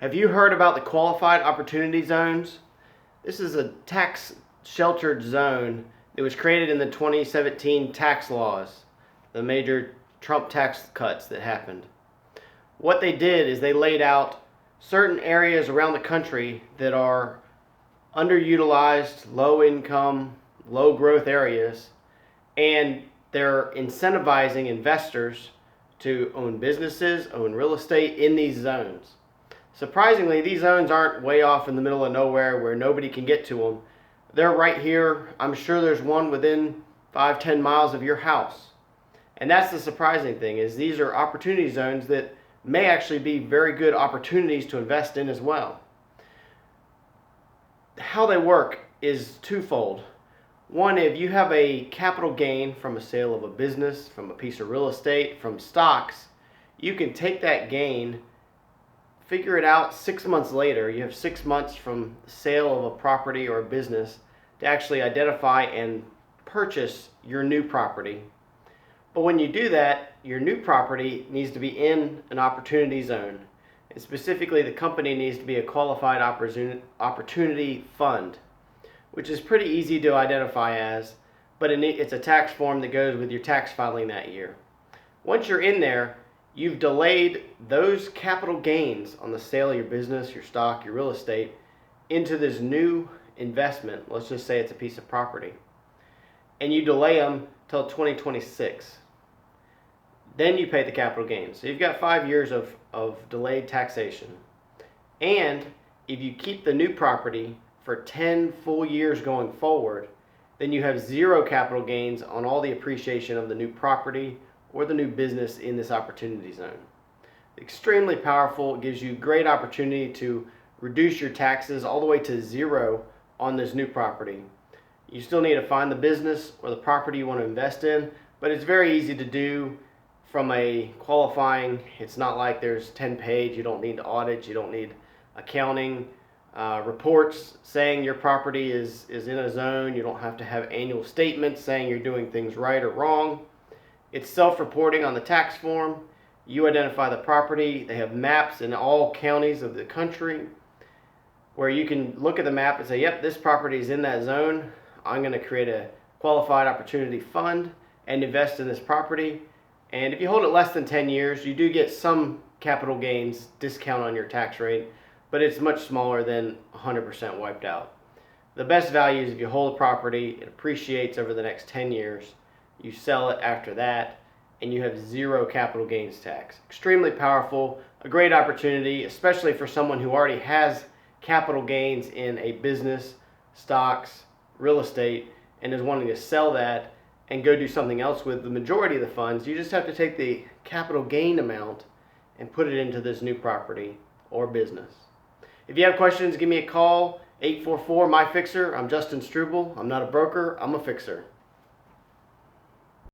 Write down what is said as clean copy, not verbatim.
Have you heard about the qualified opportunity zones? This is a tax sheltered zone that was created in the 2017 tax laws, the major Trump tax cuts that happened. What they did is they laid out certain areas around the country that are underutilized, low income, low growth areas, and they're incentivizing investors to own businesses, own real estate in these zones. Surprisingly, these zones aren't way off in the middle of nowhere where nobody can get to them. They're right here. I'm sure there's one within 5-10 miles of your house. And that's the surprising thing, is these are opportunity zones that may actually be very good opportunities to invest in as well. How they work is twofold. One, if you have a capital gain from a sale of a business, from a piece of real estate, from stocks, you can take that gain, figure it out 6 months later. You have 6 months from the sale of a property or a business to actually identify and purchase your new property. But when you do that, your new property needs to be in an opportunity zone. And specifically, the company needs to be a qualified opportunity fund, which is pretty easy to identify as, but it's a tax form that goes with your tax filing that year. Once you're in there, you've delayed those capital gains on the sale of your business, your stock, your real estate into this new investment. Let's just say it's a piece of property. And you delay them till 2026. Then you pay the capital gains. So you've got 5 years of delayed taxation. And if you keep the new property for 10 full years going forward, then you have zero capital gains on all the appreciation of the new property or the new business in this opportunity zone. Extremely powerful. It gives you great opportunity to reduce your taxes all the way to zero on this new property. You still need to find the business or the property you want to invest in, but it's very easy to do from a qualifying. It's not like there's 10 page, you don't need audits, you don't need accounting reports saying your property is in a zone. You don't have to have annual statements saying you're doing things right or wrong. It's self-reporting on the tax form. You identify the property. They have maps in all counties of the country where you can look at the map and say, yep, this property is in that zone. I'm going to create a qualified opportunity fund and invest in this property. And if you hold it less than 10 years, you do get some capital gains discount on your tax rate, but it's much smaller than 100% wiped out. The best value is if you hold a property, it appreciates over the next 10 years, you sell it after that, and you have zero capital gains tax. Extremely powerful, a great opportunity, especially for someone who already has capital gains in a business, stocks, real estate, and is wanting to sell that and go do something else with the majority of the funds. You just have to take the capital gain amount and put it into this new property or business. If you have questions, give me a call, 844-MY-FIXER. I'm Justin Struble. I'm not a broker, I'm a fixer.